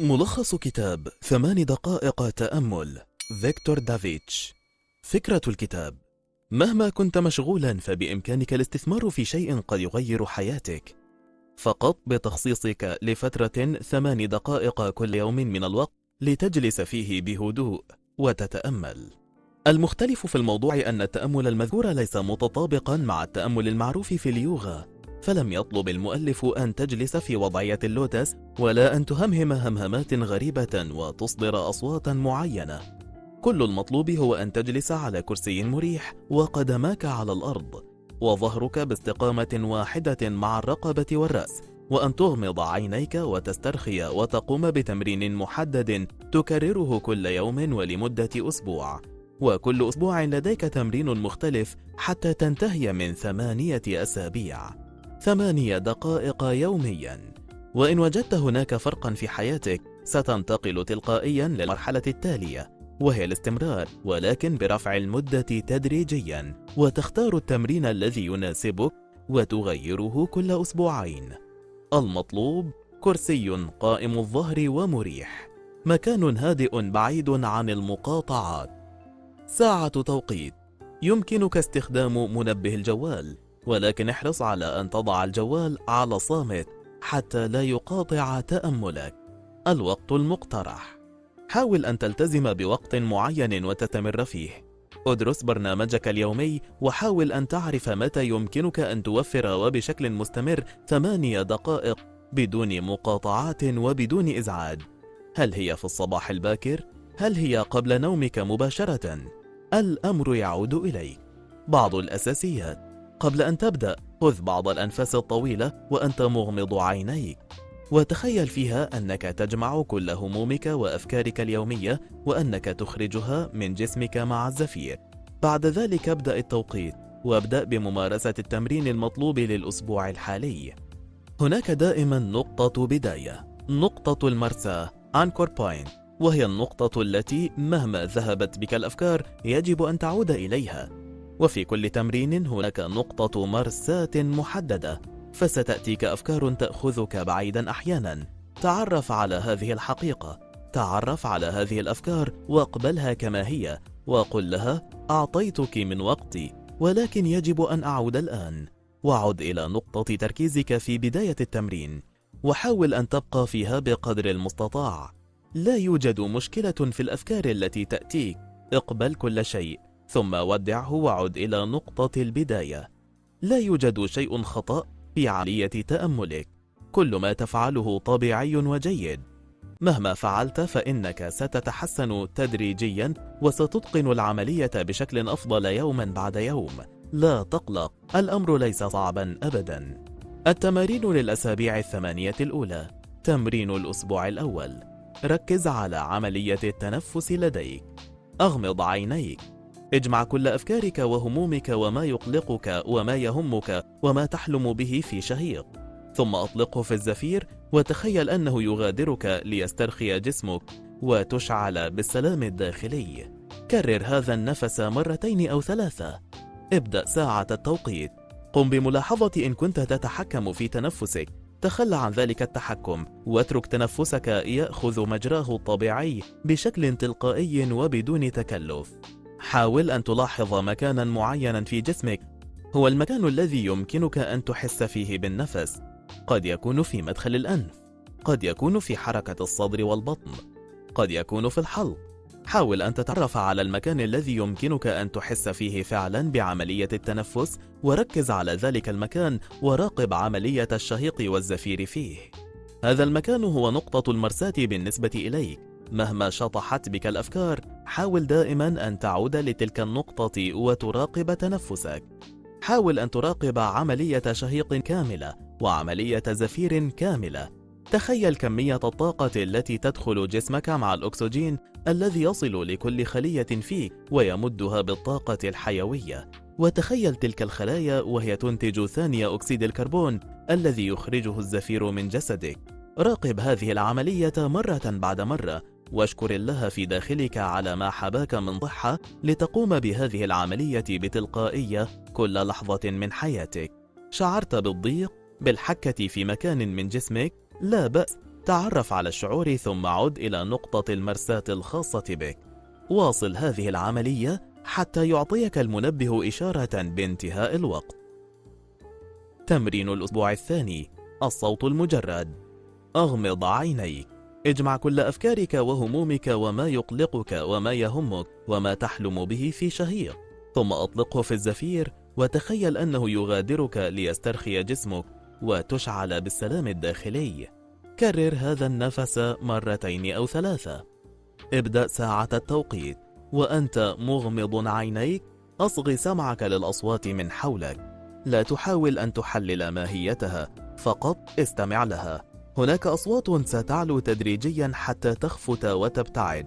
ملخص كتاب 8 دقائق تأمل فيكتور دافيتش. فكرة الكتاب: مهما كنت مشغولا فبإمكانك الاستثمار في شيء قد يغير حياتك، فقط بتخصيصك لفترة 8 دقائق كل يوم من الوقت لتجلس فيه بهدوء وتتأمل. المختلف في الموضوع أن التأمل المذكور ليس متطابقا مع التأمل المعروف في اليوغا، فلم يطلب المؤلف أن تجلس في وضعية اللوتس ولا أن تهمهم همهمات غريبة وتصدر أصواتا معينة. كل المطلوب هو أن تجلس على كرسي مريح وقدماك على الأرض وظهرك باستقامة واحدة مع الرقبة والرأس، وأن تغمض عينيك وتسترخي وتقوم بتمرين محدد تكرره كل يوم ولمدة أسبوع، وكل أسبوع لديك تمرين مختلف حتى تنتهي من 8 أسابيع. 8 دقائق يوميا. وإن وجدت هناك فرقا في حياتك ستنتقل تلقائيا للمرحلة التالية، وهي الاستمرار، ولكن برفع المدة تدريجيا، وتختار التمرين الذي يناسبك وتغيره كل أسبوعين. المطلوب: كرسي قائم الظهر ومريح، مكان هادئ بعيد عن المقاطعات، ساعة توقيت. يمكنك استخدام منبه الجوال، ولكن احرص على أن تضع الجوال على صامت حتى لا يقاطع تأملك. الوقت المقترح: حاول أن تلتزم بوقت معين وتستمر فيه. ادرس برنامجك اليومي وحاول أن تعرف متى يمكنك أن توفر وبشكل مستمر 8 دقائق بدون مقاطعات وبدون إزعاج. هل هي في الصباح الباكر؟ هل هي قبل نومك مباشرة؟ الأمر يعود إليك. بعض الأساسيات: قبل أن تبدأ خذ بعض الأنفاس الطويلة وأنت مغمض عينيك، وتخيل فيها أنك تجمع كل همومك وأفكارك اليومية وأنك تخرجها من جسمك مع الزفير. بعد ذلك ابدأ التوقيت وابدأ بممارسة التمرين المطلوب للأسبوع الحالي. هناك دائما نقطة بداية، نقطة المرساة Anchor Point، وهي النقطة التي مهما ذهبت بك الأفكار يجب أن تعود إليها. وفي كل تمرين هناك نقطة مرساة محددة، فستأتيك أفكار تأخذك بعيدا أحيانا. تعرف على هذه الحقيقة، تعرف على هذه الأفكار واقبلها كما هي، وقل لها: أعطيتك من وقتي ولكن يجب أن أعود الآن. وعد إلى نقطة تركيزك في بداية التمرين، وحاول أن تبقى فيها بقدر المستطاع. لا يوجد مشكلة في الأفكار التي تأتيك، اقبل كل شيء ثم ودعه وعد إلى نقطة البداية. لا يوجد شيء خطأ في عملية تأملك، كل ما تفعله طبيعي وجيد. مهما فعلت فإنك ستتحسن تدريجيا وستتقن العملية بشكل أفضل يوما بعد يوم. لا تقلق، الأمر ليس صعبا أبدا. التمارين للأسابيع 8 الأولى. تمرين الأسبوع الأول: ركز على عملية التنفس لديك. أغمض عينيك، اجمع كل أفكارك وهمومك وما يقلقك وما يهمك وما تحلم به في شهيق، ثم أطلقه في الزفير وتخيل أنه يغادرك ليسترخي جسمك وتشعل بالسلام الداخلي. كرر هذا النفس 2 أو 3. ابدأ ساعة التوقيت. قم بملاحظة إن كنت تتحكم في تنفسك، تخلى عن ذلك التحكم واترك تنفسك يأخذ مجراه الطبيعي بشكل تلقائي وبدون تكلف. حاول أن تلاحظ مكانا معينا في جسمك، هو المكان الذي يمكنك أن تحس فيه بالنفس. قد يكون في مدخل الأنف، قد يكون في حركة الصدر والبطن، قد يكون في الحلق. حاول أن تتعرف على المكان الذي يمكنك أن تحس فيه فعلا بعملية التنفس، وركز على ذلك المكان وراقب عملية الشهيق والزفير فيه. هذا المكان هو نقطة المرساة بالنسبة إليك. مهما شطحت بك الأفكار حاول دائما أن تعود لتلك النقطة وتراقب تنفسك. حاول أن تراقب عملية شهيق كاملة وعملية زفير كاملة. تخيل كمية الطاقة التي تدخل جسمك مع الأكسجين الذي يصل لكل خلية فيك ويمدها بالطاقة الحيوية، وتخيل تلك الخلايا وهي تنتج ثاني أكسيد الكربون الذي يخرجه الزفير من جسدك. راقب هذه العملية مرة بعد مرة، واشكر الله في داخلك على ما حباك من صحة لتقوم بهذه العملية بتلقائية كل لحظة من حياتك. شعرت بالضيق، بالحكة في مكان من جسمك؟ لا بأس، تعرف على الشعور ثم عد إلى نقطة المرساة الخاصة بك. واصل هذه العملية حتى يعطيك المنبه إشارة بانتهاء الوقت. تمرين الأسبوع الثاني: الصوت المجرد. أغمض عينيك. اجمع كل أفكارك وهمومك وما يقلقك وما يهمك وما تحلم به في شهيق، ثم أطلقه في الزفير وتخيل أنه يغادرك ليسترخي جسمك وتشعل بالسلام الداخلي. كرر هذا النفس مرتين أو ثلاثة. ابدأ ساعة التوقيت وأنت مغمض عينيك. أصغي سمعك للأصوات من حولك، لا تحاول أن تحلل ماهيتها، فقط استمع لها. هناك أصوات ستعلو تدريجيا حتى تخفت وتبتعد.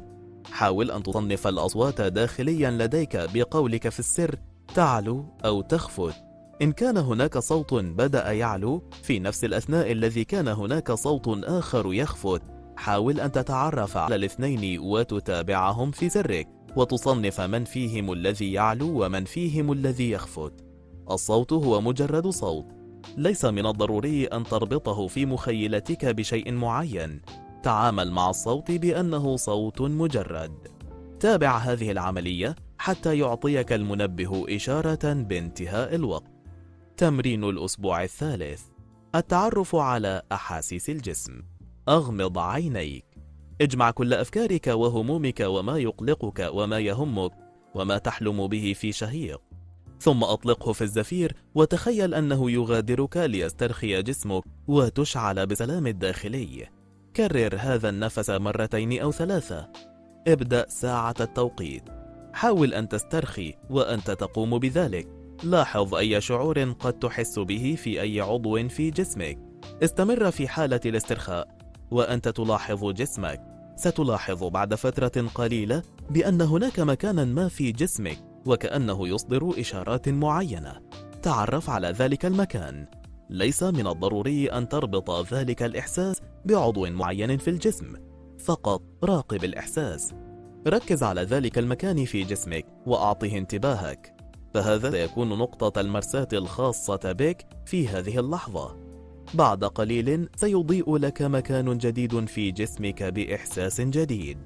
حاول أن تصنف الأصوات داخليا لديك بقولك في السر تعلو أو تخفت. إن كان هناك صوت بدأ يعلو في نفس الأثناء الذي كان هناك صوت آخر يخفت، حاول أن تتعرف على الاثنين وتتابعهم في سرك وتصنف من فيهم الذي يعلو ومن فيهم الذي يخفت. الصوت هو مجرد صوت، ليس من الضروري أن تربطه في مخيلتك بشيء معين. تعامل مع الصوت بأنه صوت مجرد. تابع هذه العملية حتى يعطيك المنبه إشارة بانتهاء الوقت. تمرين الأسبوع الثالث: التعرف على أحاسيس الجسم. أغمض عينيك. اجمع كل أفكارك وهمومك وما يقلقك وما يهمك وما تحلم به في شهيق، ثم أطلقه في الزفير وتخيل أنه يغادرك ليسترخي جسمك وتشعل بسلام الداخلي. كرر هذا النفس مرتين أو ثلاثة. ابدأ ساعة التوقيت. حاول أن تسترخي وأنت تقوم بذلك. لاحظ أي شعور قد تحس به في أي عضو في جسمك. استمر في حالة الاسترخاء وأنت تلاحظ جسمك. ستلاحظ بعد فترة قليلة بأن هناك مكانا ما في جسمك وكأنه يصدر إشارات معينة. تعرف على ذلك المكان. ليس من الضروري أن تربط ذلك الإحساس بعضو معين في الجسم، فقط راقب الإحساس. ركز على ذلك المكان في جسمك وأعطه انتباهك، فهذا سيكون نقطة المرساة الخاصة بك في هذه اللحظة. بعد قليل سيضيء لك مكان جديد في جسمك بإحساس جديد.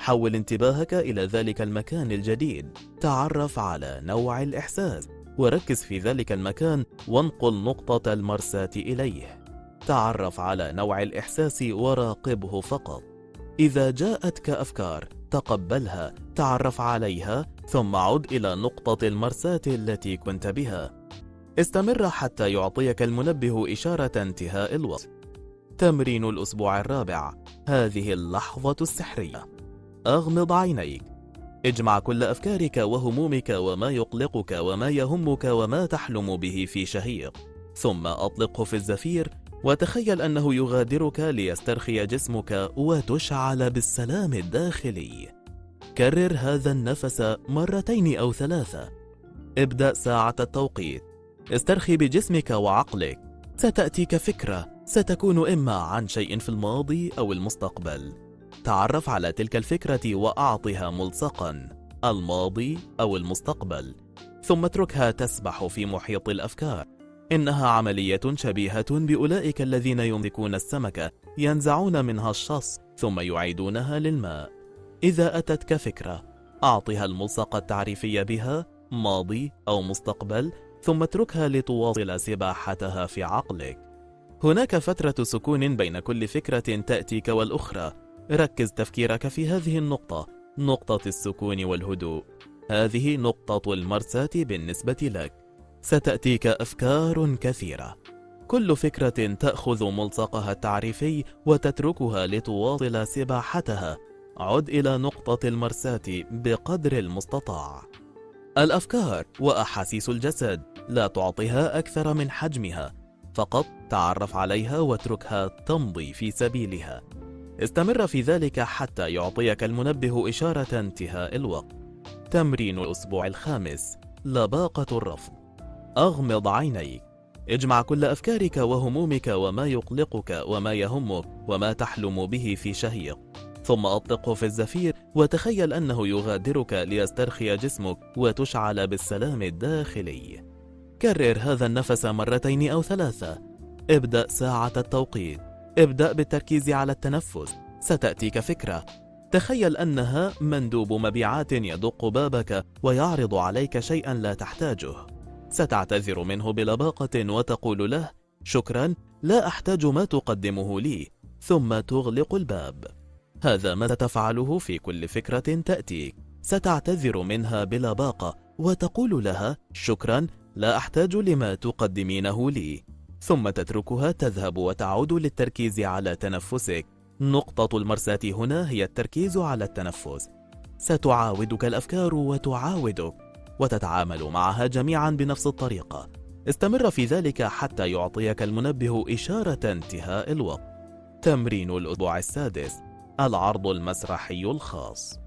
حول انتباهك إلى ذلك المكان الجديد. تعرف على نوع الإحساس وركز في ذلك المكان وانقل نقطة المرساة إليه. تعرف على نوع الإحساس وراقبه فقط. إذا جاءتك أفكار تقبلها، تعرف عليها، ثم عد إلى نقطة المرساة التي كنت بها. استمر حتى يعطيك المنبه إشارة انتهاء الوقت. تمرين الأسبوع الرابع: هذه اللحظة السحرية. أغمض عينيك. اجمع كل أفكارك وهمومك وما يقلقك وما يهمك وما تحلم به في شهيق، ثم أطلقه في الزفير وتخيل أنه يغادرك ليسترخي جسمك وتشعل بالسلام الداخلي. كرر هذا النفس مرتين أو ثلاثة. ابدأ ساعة التوقيت. استرخي بجسمك وعقلك. ستأتيك فكرة، ستكون إما عن شيء في الماضي أو المستقبل. تعرف على تلك الفكرة وأعطها ملصقا، الماضي أو المستقبل، ثم اتركها تسبح في محيط الأفكار. إنها عملية شبيهة بأولئك الذين يمسكون السمكة ينزعون منها الشص ثم يعيدونها للماء. إذا أتتك فكرة، أعطها الملصق التعريفي بها، ماضي أو مستقبل، ثم اتركها لتواصل سباحتها في عقلك. هناك فترة سكون بين كل فكرة تأتيك والأخرى. ركز تفكيرك في هذه النقطة، نقطة السكون والهدوء. هذه نقطة المرساة بالنسبة لك. ستأتيك أفكار كثيرة، كل فكرة تأخذ ملصقها التعريفي وتتركها لتواصل سباحتها. عد إلى نقطة المرساة بقدر المستطاع. الأفكار وأحاسيس الجسد لا تعطيها أكثر من حجمها، فقط تعرف عليها واتركها تمضي في سبيلها. استمر في ذلك حتى يعطيك المنبه إشارة انتهاء الوقت. تمرين الأسبوع الخامس: لباقة الرفض. أغمض عينيك. اجمع كل أفكارك وهمومك وما يقلقك وما يهمك وما تحلم به في شهيق، ثم أطلقه في الزفير وتخيل أنه يغادرك ليسترخي جسمك وتشعل بالسلام الداخلي. كرر هذا النفس مرتين أو ثلاثة. ابدأ ساعة التوقيت. ابدأ بالتركيز على التنفس. ستأتيك فكرة. تخيل أنها مندوب مبيعات يدق بابك ويعرض عليك شيئا لا تحتاجه. ستعتذر منه بلباقة وتقول له: شكرا، لا أحتاج ما تقدمه لي، ثم تغلق الباب. هذا ما تفعله في كل فكرة تأتيك. ستعتذر منها بلباقة وتقول لها: شكرا، لا أحتاج لما تقدمينه لي، ثم تتركها تذهب وتعود للتركيز على تنفسك. نقطة المرساة هنا هي التركيز على التنفس. ستعاودك الأفكار وتعاودك، وتتعامل معها جميعا بنفس الطريقة. استمر في ذلك حتى يعطيك المنبه إشارة انتهاء الوقت. تمرين الأسبوع السادس: العرض المسرحي الخاص.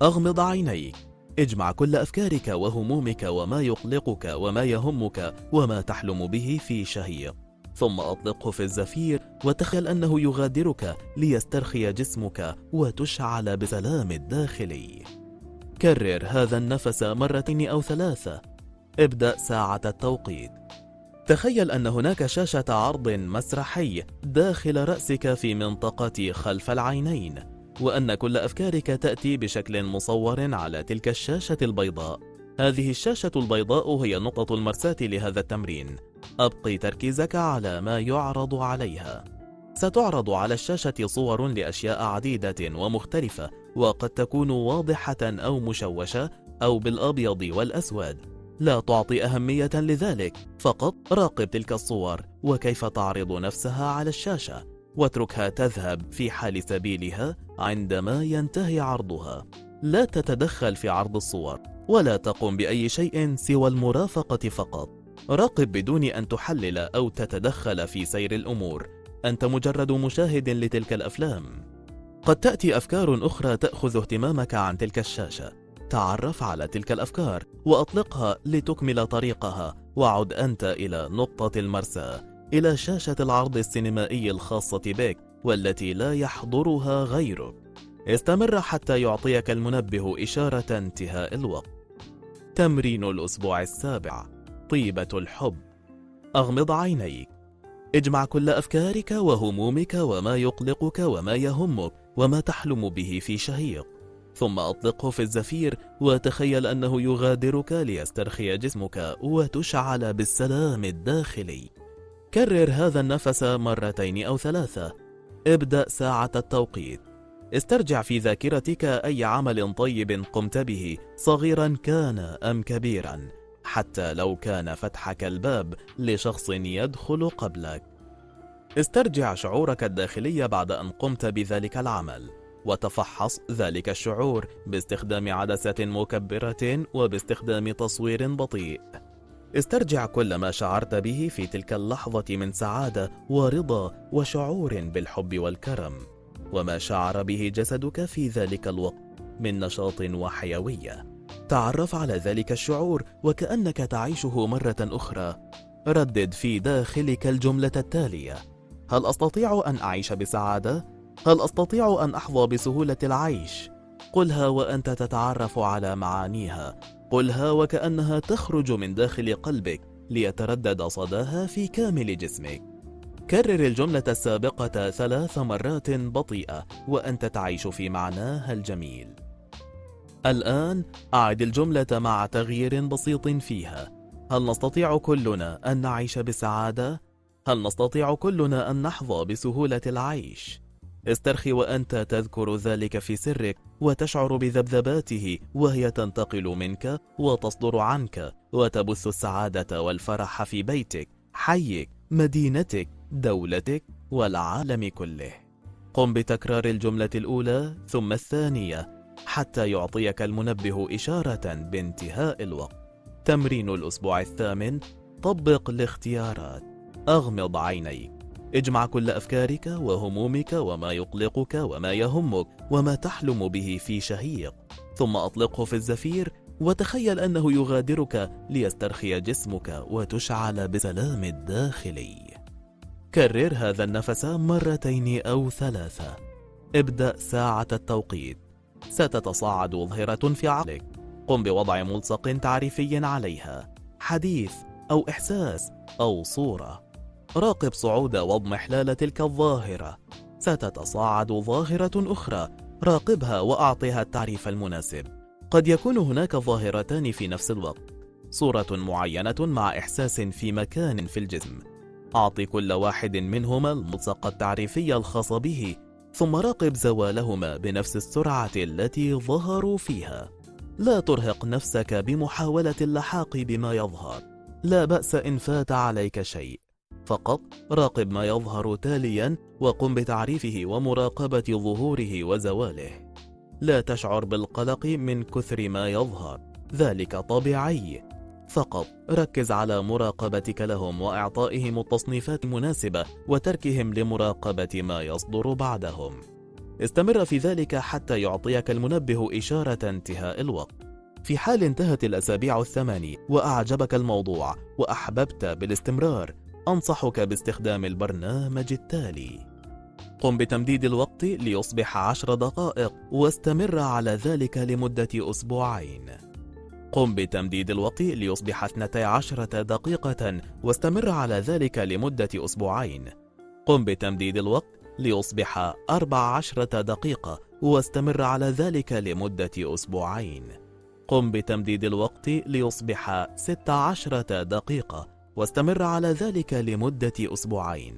أغمض عينيك. اجمع كل أفكارك وهمومك وما يقلقك وما يهمك وما تحلم به في شهيق، ثم أطلقه في الزفير وتخيل أنه يغادرك ليسترخي جسمك وتشعل بسلام الداخلي. كرر هذا النفس مرتين أو ثلاثة. ابدأ ساعة التوقيت. تخيل أن هناك شاشة عرض مسرحي داخل رأسك في منطقة خلف العينين، وأن كل أفكارك تأتي بشكل مصور على تلك الشاشة البيضاء. هذه الشاشة البيضاء هي نقطة المرساة لهذا التمرين. أبقي تركيزك على ما يعرض عليها. ستعرض على الشاشة صور لأشياء عديدة ومختلفة، وقد تكون واضحة أو مشوشة أو بالأبيض والأسود. لا تعطي أهمية لذلك، فقط راقب تلك الصور وكيف تعرض نفسها على الشاشة، واتركها تذهب في حال سبيلها عندما ينتهي عرضها. لا تتدخل في عرض الصور، ولا تقم بأي شيء سوى المرافقة فقط. راقب بدون أن تحلل أو تتدخل في سير الأمور. أنت مجرد مشاهد لتلك الأفلام. قد تأتي أفكار أخرى تأخذ اهتمامك عن تلك الشاشة. تعرف على تلك الأفكار وأطلقها لتكمل طريقها، وعد أنت إلى نقطة المرساة، إلى شاشة العرض السينمائي الخاصة بك والتي لا يحضرها غيرك. استمر حتى يعطيك المنبه إشارة انتهاء الوقت. تمرين الأسبوع السابع: طيبة الحب. أغمض عينيك. اجمع كل أفكارك وهمومك وما يقلقك وما يهمك وما تحلم به في شهيق، ثم أطلقه في الزفير وتخيل أنه يغادرك ليسترخي جسمك وتشعل بالسلام الداخلي. كرر هذا النفس مرتين أو ثلاثة. ابدأ ساعة التوقيت. استرجع في ذاكرتك أي عمل طيب قمت به، صغيرا كان أم كبيرا، حتى لو كان فتحك الباب لشخص يدخل قبلك. استرجع شعورك الداخلي بعد أن قمت بذلك العمل، وتفحص ذلك الشعور باستخدام عدسة مكبرة وباستخدام تصوير بطيء. استرجع كل ما شعرت به في تلك اللحظة من سعادة ورضا وشعور بالحب والكرم، وما شعر به جسدك في ذلك الوقت من نشاط وحيوية. تعرف على ذلك الشعور وكأنك تعيشه مرة أخرى. ردد في داخلك الجملة التالية: هل أستطيع أن أعيش بسعادة؟ هل أستطيع أن أحظى بسهولة العيش؟ قلها وأنت تتعرف على معانيها. قلها وكأنها تخرج من داخل قلبك ليتردد صداها في كامل جسمك. كرر الجملة السابقة 3 مرات بطيئة وأنت تعيش في معناها الجميل. الآن أعد الجملة مع تغيير بسيط فيها. هل نستطيع كلنا أن نعيش بسعادة؟ هل نستطيع كلنا أن نحظى بسهولة العيش؟ استرخي وأنت تذكر ذلك في سرك وتشعر بذبذباته وهي تنتقل منك وتصدر عنك، وتبث السعادة والفرح في بيتك، حيك، مدينتك، دولتك والعالم كله. قم بتكرار الجملة الأولى ثم الثانية حتى يعطيك المنبه إشارة بانتهاء الوقت. تمرين الأسبوع الثامن: طبق الاختيارات. أغمض عينيك. اجمع كل أفكارك وهمومك وما يقلقك وما يهمك وما تحلم به في شهيق، ثم أطلقه في الزفير وتخيل أنه يغادرك ليسترخي جسمك وتشعل بسلام الداخلي. كرر هذا النفس مرتين أو 3. ابدأ ساعة التوقيت. ستتصاعد ظاهرة في عقلك. قم بوضع ملصق تعريفي عليها، حديث أو إحساس أو صورة. راقب صعود واضمحلال تلك الظاهرة. ستتصاعد ظاهرة أخرى، راقبها وأعطها التعريف المناسب. قد يكون هناك ظاهرتان في نفس الوقت، صورة معينة مع إحساس في مكان في الجسم. أعط كل واحد منهما الملصق التعريفي الخاص به، ثم راقب زوالهما بنفس السرعة التي ظهروا فيها. لا ترهق نفسك بمحاولة اللحاق بما يظهر، لا بأس إن فات عليك شيء، فقط راقب ما يظهر تاليا وقم بتعريفه ومراقبة ظهوره وزواله. لا تشعر بالقلق من كثر ما يظهر، ذلك طبيعي، فقط ركز على مراقبتك لهم وإعطائهم التصنيفات المناسبة وتركهم لمراقبة ما يصدر بعدهم. استمر في ذلك حتى يعطيك المنبه إشارة انتهاء الوقت. في حال انتهت الأسابيع 8 وأعجبك الموضوع وأحببت بالاستمرار، أنصحك باستخدام البرنامج التالي. قم بتمديد الوقت ليصبح 10 دقائق واستمر على ذلك لمدة أسبوعين. قم بتمديد الوقت ليصبح 12 دقيقة واستمر على ذلك لمدة أسبوعين. قم بتمديد الوقت ليصبح 14 دقيقة واستمر على ذلك لمدة أسبوعين. قم بتمديد الوقت ليصبح 16 دقيقة واستمر على ذلك لمدة أسبوعين.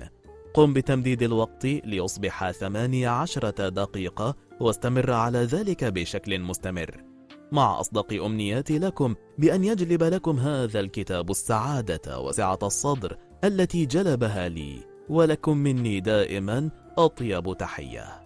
قم بتمديد الوقت ليصبح 18 دقيقة واستمر على ذلك بشكل مستمر. مع أصدق أمنياتي لكم بأن يجلب لكم هذا الكتاب السعادة وسعة الصدر التي جلبها لي، ولكم مني دائما أطيب تحية.